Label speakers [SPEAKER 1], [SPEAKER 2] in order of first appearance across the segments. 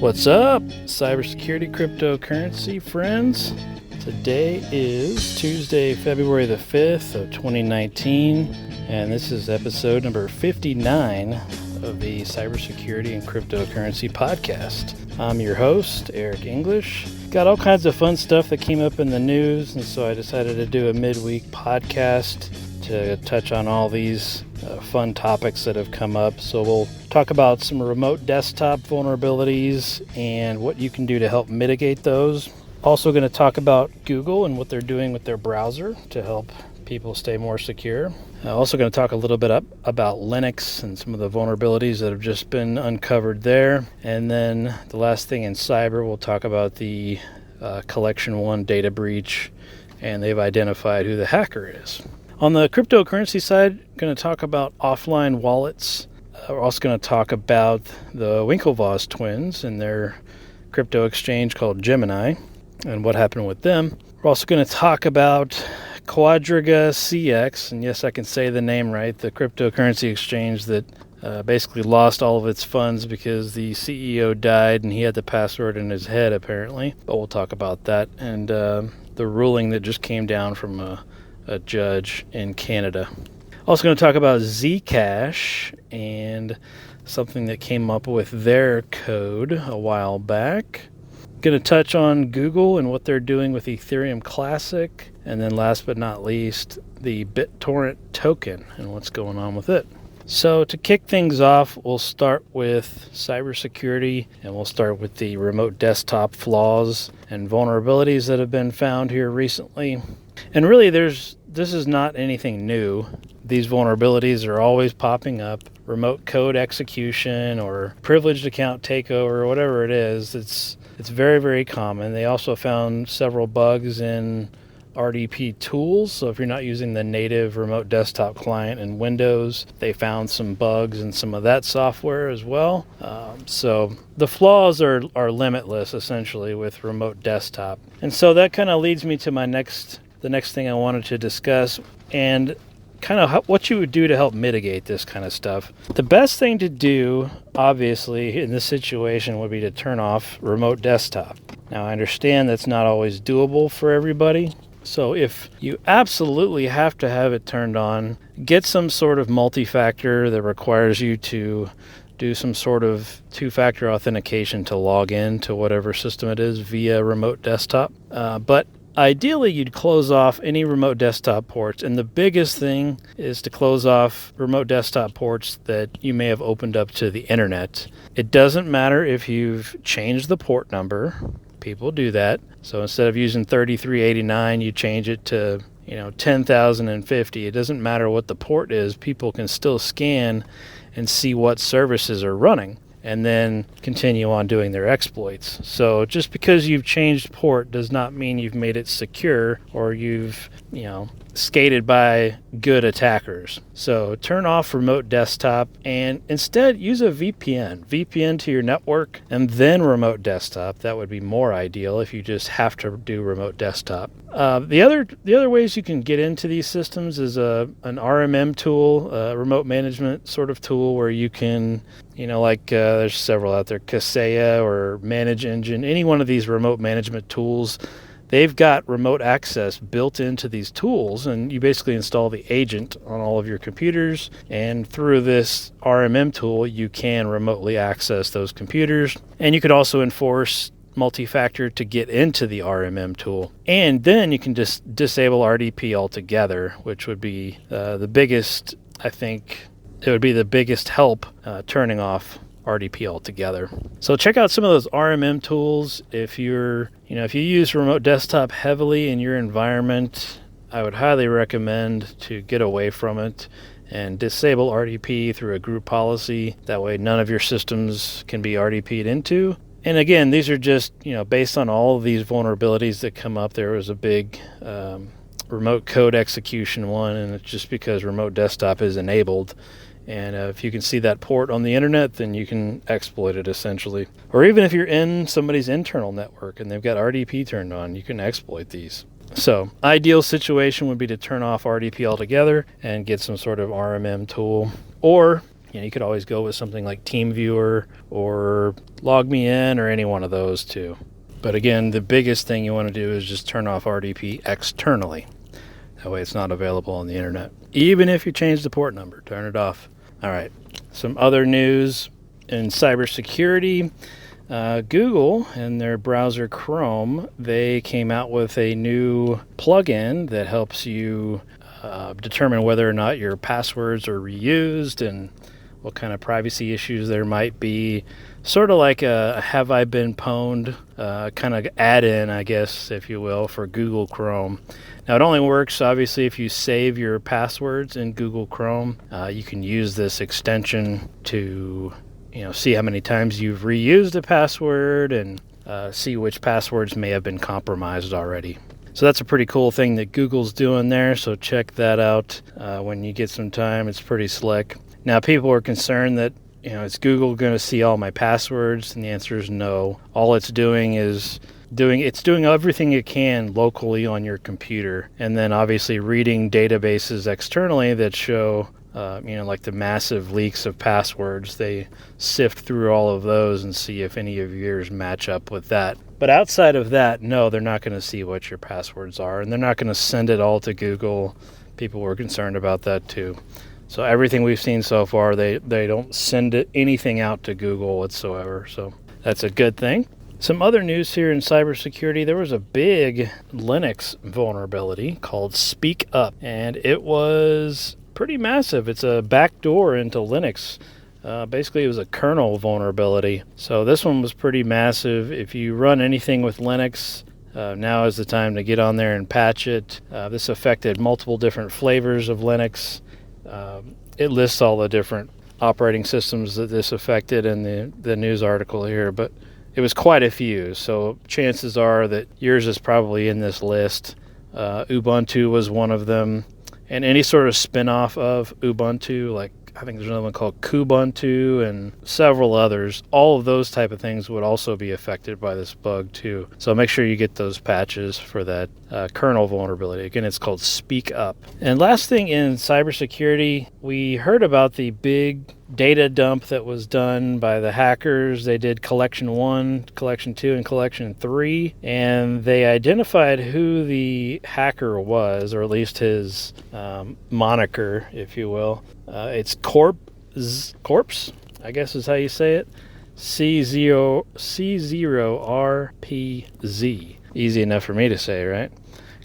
[SPEAKER 1] What's up, cybersecurity cryptocurrency friends? Today is Tuesday, February the 5th of 2019, and this is episode number 59 of the Cybersecurity and Cryptocurrency podcast. I'm your host, Eric English. Got all kinds of fun stuff that came up in the news, and so I decided to do a midweek podcast to touch on all these fun topics that have come up. So we'll talk about some remote desktop vulnerabilities and what you can do to help mitigate those. Also going to talk about Google and what they're doing with their browser to help people stay more secure. Also going to talk a little bit about Linux and some of the vulnerabilities that have just been uncovered there. And then the last thing in cyber, we'll talk about the Collection 1 data breach, and they've identified who the hacker is. On the cryptocurrency side, I'm going to talk about offline wallets. We're also going to talk about the Winklevoss twins and their crypto exchange called Gemini and what happened with them. We're also going to talk about Quadriga CX, and yes, I can say the name right, the cryptocurrency exchange that basically lost all of its funds because the CEO died and he had the password in his head apparently. But we'll talk about that and the ruling that just came down from a judge in Canada. Also going to talk about Zcash and something that came up with their code a while back. Going to touch on Google and what they're doing with Ethereum Classic. And then last but not least, the BitTorrent token and what's going on with it. So to kick things off, we'll start with cybersecurity, and we'll start with the remote desktop flaws and vulnerabilities that have been found here recently. And really, this is not anything new. These vulnerabilities are always popping up. Remote code execution or privileged account takeover, whatever it is, it's very, very common. They also found several bugs in RDP tools. So if you're not using the native remote desktop client in Windows, they found some bugs in some of that software as well. So the flaws are limitless essentially with remote desktop. And so that kind of leads me to the next thing I wanted to discuss and kind of what you would do to help mitigate this kind of stuff. The best thing to do, obviously, in this situation would be to turn off remote desktop. Now, I understand that's not always doable for everybody. So if you absolutely have to have it turned on, get some sort of multi-factor that requires you to do some sort of two-factor authentication to log in to whatever system it is via remote desktop. But ideally, you'd close off any remote desktop ports. And the biggest thing is to close off remote desktop ports that you may have opened up to the internet. It doesn't matter if you've changed the port number. People do that. So instead of using 3389, you change it to 10,050. It doesn't matter what the port is. People can still scan and see what services are running and then continue on doing their exploits. So just because you've changed port does not mean you've made it secure or you've, skated by good attackers. So turn off remote desktop and instead use a VPN to your network and then remote desktop. That would be more ideal if you just have to do remote desktop. The other ways you can get into these systems is an RMM tool, a remote management sort of tool where you can, there's several out there, Kaseya or Manage Engine, any one of these remote management tools. They've got remote access built into these tools, and you basically install the agent on all of your computers, and through this RMM tool, you can remotely access those computers. And you could also enforce multi-factor to get into the RMM tool. And then you can just disable RDP altogether, which would be the biggest, I think, it would be the biggest help turning off RDP altogether. So check out some of those RMM tools. If you use remote desktop heavily in your environment, I would highly recommend to get away from it and disable RDP through a group policy. That way none of your systems can be RDP'd into. And again, these are just, based on all of these vulnerabilities that come up. There was a big remote code execution one, and it's just because remote desktop is enabled. And if you can see that port on the internet, then you can exploit it essentially. Or even if you're in somebody's internal network and they've got RDP turned on, you can exploit these. So ideal situation would be to turn off RDP altogether and get some sort of RMM tool. Or You could always go with something like TeamViewer or LogMeIn or any one of those too. But again, the biggest thing you want to do is just turn off RDP externally. That way it's not available on the internet. Even if you change the port number, turn it off. All right, some other news in cybersecurity. Google and their browser Chrome, they came out with a new plugin that helps you determine whether or not your passwords are reused and what kind of privacy issues there might be. Sort of like a have I been pwned kind of add-in, I guess, if you will, for Google Chrome. Now, it only works, obviously, if you save your passwords in Google Chrome. You can use this extension to see how many times you've reused a password and see which passwords may have been compromised already. So that's a pretty cool thing that Google's doing there, so check that out when you get some time. It's pretty slick. Now, people are concerned that, is Google going to see all my passwords? And the answer is no. All it's doing is doing everything it can locally on your computer, and then obviously reading databases externally that show like the massive leaks of passwords. They sift through all of those and see if any of yours match up with that. But outside of that, no, they're not going to see what your passwords are, and they're not going to send it all to Google. People were concerned about that too. So everything we've seen so far, they don't send anything out to Google whatsoever. So that's a good thing. Some other news here in cybersecurity, there was a big Linux vulnerability called Speak Up, and it was pretty massive. It's a backdoor into Linux. Basically, it was a kernel vulnerability. So this one was pretty massive. If you run anything with Linux, now is the time to get on there and patch it. This affected multiple different flavors of Linux. It lists all the different operating systems that this affected in the news article here, but it was quite a few, so chances are that yours is probably in this list. Ubuntu was one of them, and any sort of spin-off of Ubuntu, like I think there's another one called Kubuntu and several others. All of those type of things would also be affected by this bug too. So make sure you get those patches for that kernel vulnerability. Again, it's called Speak Up. And last thing in cybersecurity, we heard about the big data dump that was done by the hackers. They did Collection 1, Collection 2, and Collection 3, and they identified who the hacker was, or at least his moniker, if you will. It's Corpse, I guess is how you say it. C0RPZ. Easy enough for me to say, right?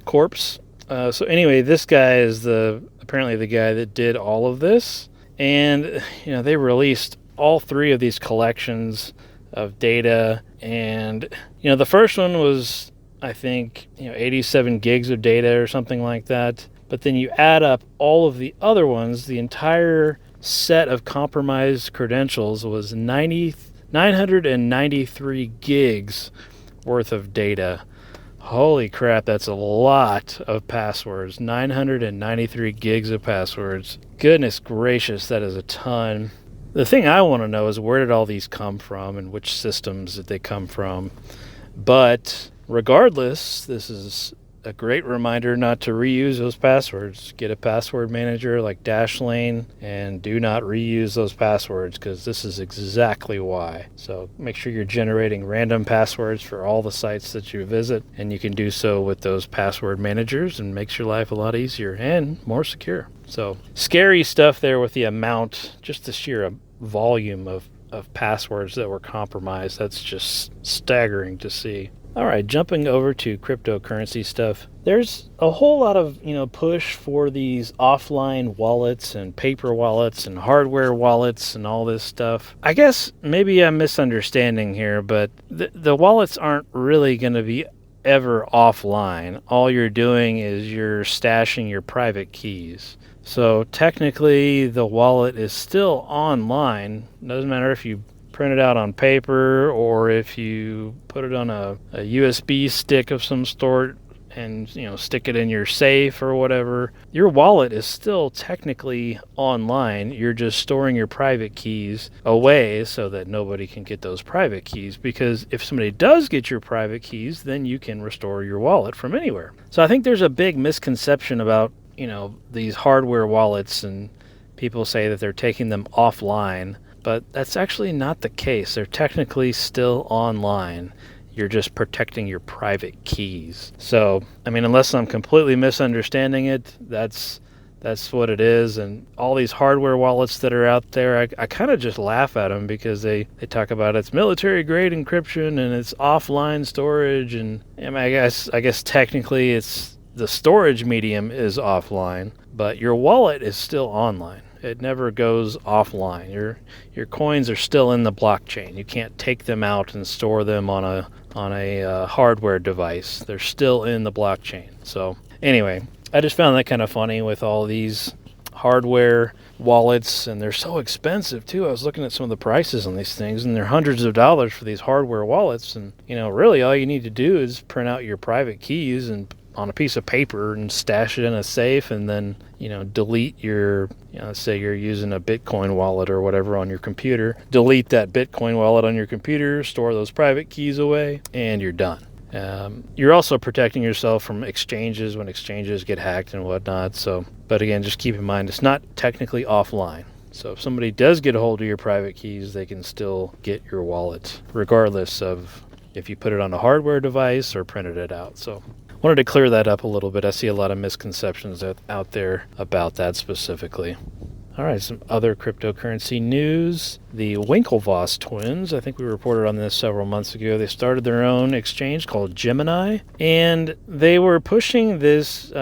[SPEAKER 1] Corpse. So anyway, this guy is apparently the guy that did all of this. And, they released all three of these collections of data. And, the first one was, I think, 87 gigs of data or something like that. But then you add up all of the other ones, the entire set of compromised credentials was 993 gigs worth of data. Holy crap, that's a lot of passwords. 993 gigs of passwords. Goodness gracious, that is a ton. The thing I want to know is where did all these come from and which systems did they come from? But regardless, this is a great reminder not to reuse those passwords. Get a password manager like Dashlane and do not reuse those passwords, because this is exactly why. So make sure you're generating random passwords for all the sites that you visit, and you can do so with those password managers, and makes your life a lot easier and more secure. So scary stuff there with the amount, just the sheer volume of passwords that were compromised. That's just staggering to see. All right, jumping over to cryptocurrency stuff. There's a whole lot of, push for these offline wallets and paper wallets and hardware wallets and all this stuff. I guess maybe I'm misunderstanding here, but the wallets aren't really going to be ever offline. All you're doing is you're stashing your private keys. So technically the wallet is still online. Doesn't matter if you print it out on paper or if you put it on a USB stick of some sort and stick it in your safe or whatever. Your wallet is still technically online. You're just storing your private keys away so that nobody can get those private keys, because if somebody does get your private keys, then you can restore your wallet from anywhere. So I think there's a big misconception about these hardware wallets and people say that they're taking them offline, but that's actually not the case. They're technically still online. You're just protecting your private keys. So, I mean, unless I'm completely misunderstanding it, that's what it is. And all these hardware wallets that are out there, I kind of just laugh at them because they talk about it's military grade encryption and it's offline storage. And I mean, I guess technically it's the storage medium is offline, but your wallet is still online. It never goes offline. Your coins are still in the blockchain. You can't take them out and store them on a hardware device. They're still in the blockchain. So anyway, I just found that kind of funny with all these hardware wallets, and they're so expensive too. I was looking at some of the prices on these things, and they're hundreds of dollars for these hardware wallets. And really all you need to do is print out your private keys and on a piece of paper and stash it in a safe, and then delete your let's say you're using a Bitcoin wallet or whatever on your computer. Delete that Bitcoin wallet on your computer, store those private keys away, and you're done. You're also protecting yourself from exchanges when exchanges get hacked and whatnot. So, but again, just keep in mind it's not technically offline. So if somebody does get a hold of your private keys, they can still get your wallet, regardless of if you put it on a hardware device or printed it out. So wanted to clear that up a little bit. I see a lot of misconceptions out there about that specifically. All right, some other cryptocurrency news. The Winklevoss twins, I think we reported on this several months ago. They started their own exchange called Gemini, and they were pushing this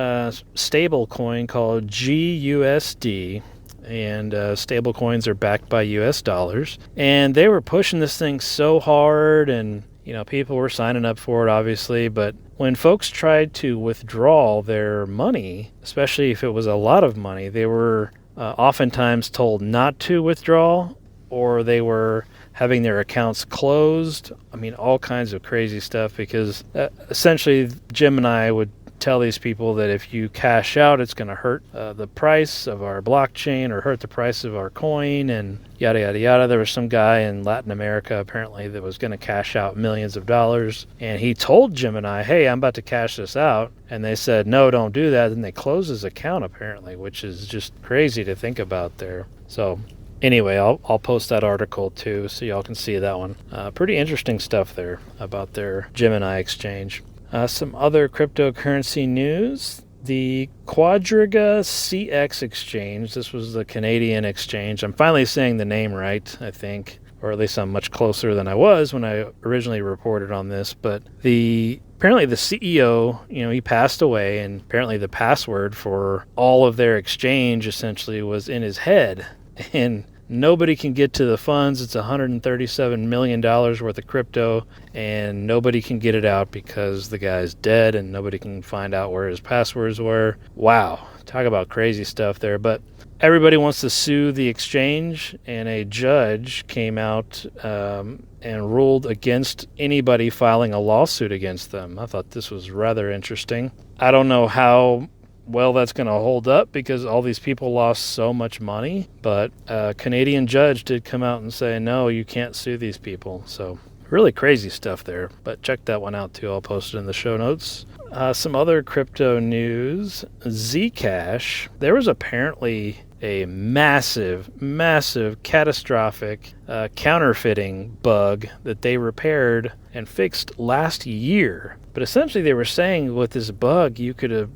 [SPEAKER 1] stable coin called GUSD. And stable coins are backed by US dollars. And they were pushing this thing so hard, and people were signing up for it, obviously, but when folks tried to withdraw their money, especially if it was a lot of money, they were oftentimes told not to withdraw, or they were having their accounts closed. I mean, all kinds of crazy stuff, because essentially Gemini would tell these people that if you cash out, it's going to hurt the price of our blockchain or hurt the price of our coin and yada, yada, yada. There was some guy in Latin America, apparently, that was going to cash out millions of dollars. And he told Gemini, hey, I'm about to cash this out. And they said, no, don't do that. And they closed his account, apparently, which is just crazy to think about there. So anyway, I'll post that article too, so y'all can see that one. Pretty interesting stuff there about their Gemini exchange. Some other cryptocurrency news. The Quadriga CX exchange, this was the Canadian exchange. I'm finally saying the name right, I think, or at least I'm much closer than I was when I originally reported on this. But apparently the CEO, he passed away, and apparently the password for all of their exchange essentially was in his head. And nobody can get to the funds. It's $137 million worth of crypto, and nobody can get it out because the guy's dead, and nobody can find out where his passwords were. Wow, talk about crazy stuff there. But everybody wants to sue the exchange, and a judge came out and ruled against anybody filing a lawsuit against them. I thought this was rather interesting. I don't know how well that's going to hold up, because all these people lost so much money, but a Canadian judge did come out and say, no, you can't sue these people. So really crazy stuff there, but check that one out too. I'll post it in the show notes. Some other crypto news. Zcash, there was apparently a massive catastrophic counterfeiting bug that they repaired and fixed last year. But essentially they were saying with this bug you could have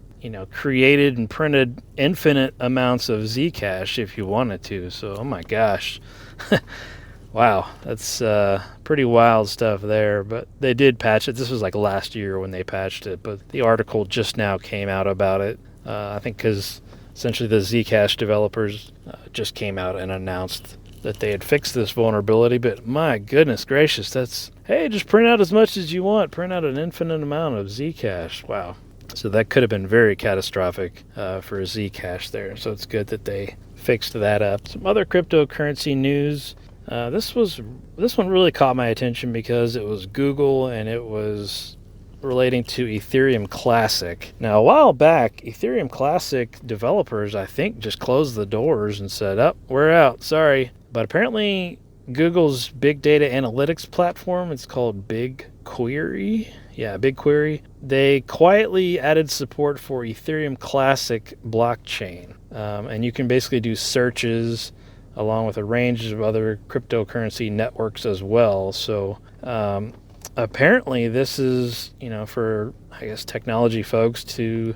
[SPEAKER 1] created and printed infinite amounts of Zcash if you wanted to. So, oh my gosh. Wow, that's pretty wild stuff there. But they did patch it. This was like last year when they patched it, but the article just now came out about it. I think because essentially the Zcash developers just came out and announced that they had fixed this vulnerability. But my goodness gracious, hey, just print out as much as you want. Print out an infinite amount of Zcash. Wow. So that could have been very catastrophic for Zcash there. So it's good that they fixed that up. Some other cryptocurrency news. This one really caught my attention because it was Google, and it was relating to Ethereum Classic. Now, a while back, Ethereum Classic developers, I think, just closed the doors and said, we're out, sorry. But apparently Google's big data analytics platform, it's called BigQuery. Yeah, BigQuery. They quietly added support for Ethereum Classic blockchain. and you can basically do searches along with a range of other cryptocurrency networks as well. So apparently this is, for, I guess, technology folks to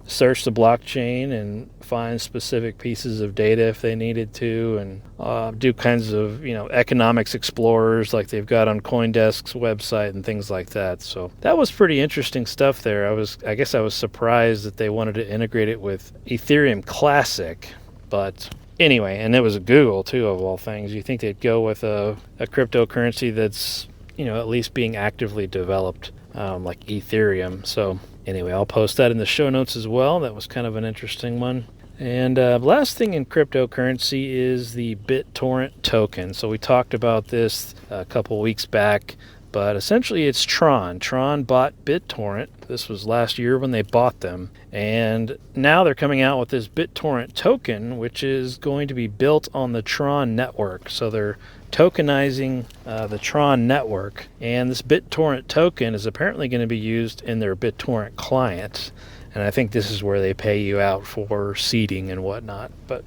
[SPEAKER 1] search the blockchain and find specific pieces of data if they needed to, and do kinds of, economics explorers like they've got on CoinDesk's website and things like that. So that was pretty interesting stuff there. I guess I was surprised that they wanted to integrate it with Ethereum Classic, but anyway, and it was Google too, of all things. You think they'd go with a cryptocurrency that's, at least being actively developed, like Ethereum. So anyway, I'll post that in the show notes as well. That was kind of an interesting one. And last thing in cryptocurrency is the BitTorrent token. So we talked about this a couple weeks back, but essentially it's Tron. Tron bought BitTorrent. This was last year when they bought them. And now they're coming out with this BitTorrent token, which is going to be built on the Tron network. So they're tokenizing the Tron network. And this BitTorrent token is apparently going to be used in their BitTorrent client. And I think this is where they pay you out for seeding and whatnot. But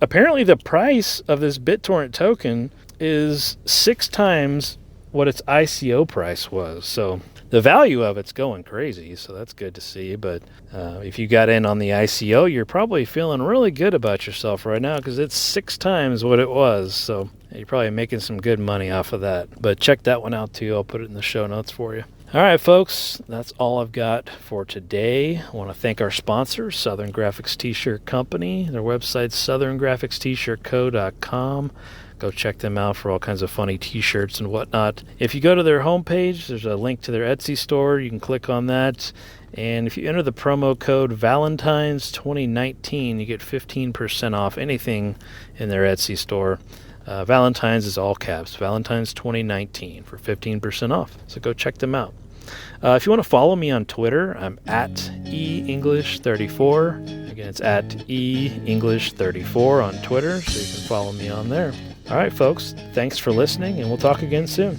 [SPEAKER 1] apparently the price of this BitTorrent token is 6 times what its ICO price was. So the value of it's going crazy, so that's good to see. But if you got in on the ICO, you're probably feeling really good about yourself right now because it's 6 times what it was. So you're probably making some good money off of that. But check that one out too. I'll put it in the show notes for you. All right, folks, that's all I've got for today. I want to thank our sponsor, Southern Graphics T-Shirt Company. Their website's southerngraphicst-shirt.co.com. Go check them out for all kinds of funny T-shirts and whatnot. If you go to their homepage, there's a link to their Etsy store. You can click on that. And if you enter the promo code Valentine's 2019, you get 15% off anything in their Etsy store. Valentine's is all caps. Valentine's 2019 for 15% off. So go check them out. If you want to follow me on Twitter, I'm at eEnglish34. Again, it's at eEnglish34 on Twitter, so you can follow me on there. All right, folks, thanks for listening, and we'll talk again soon.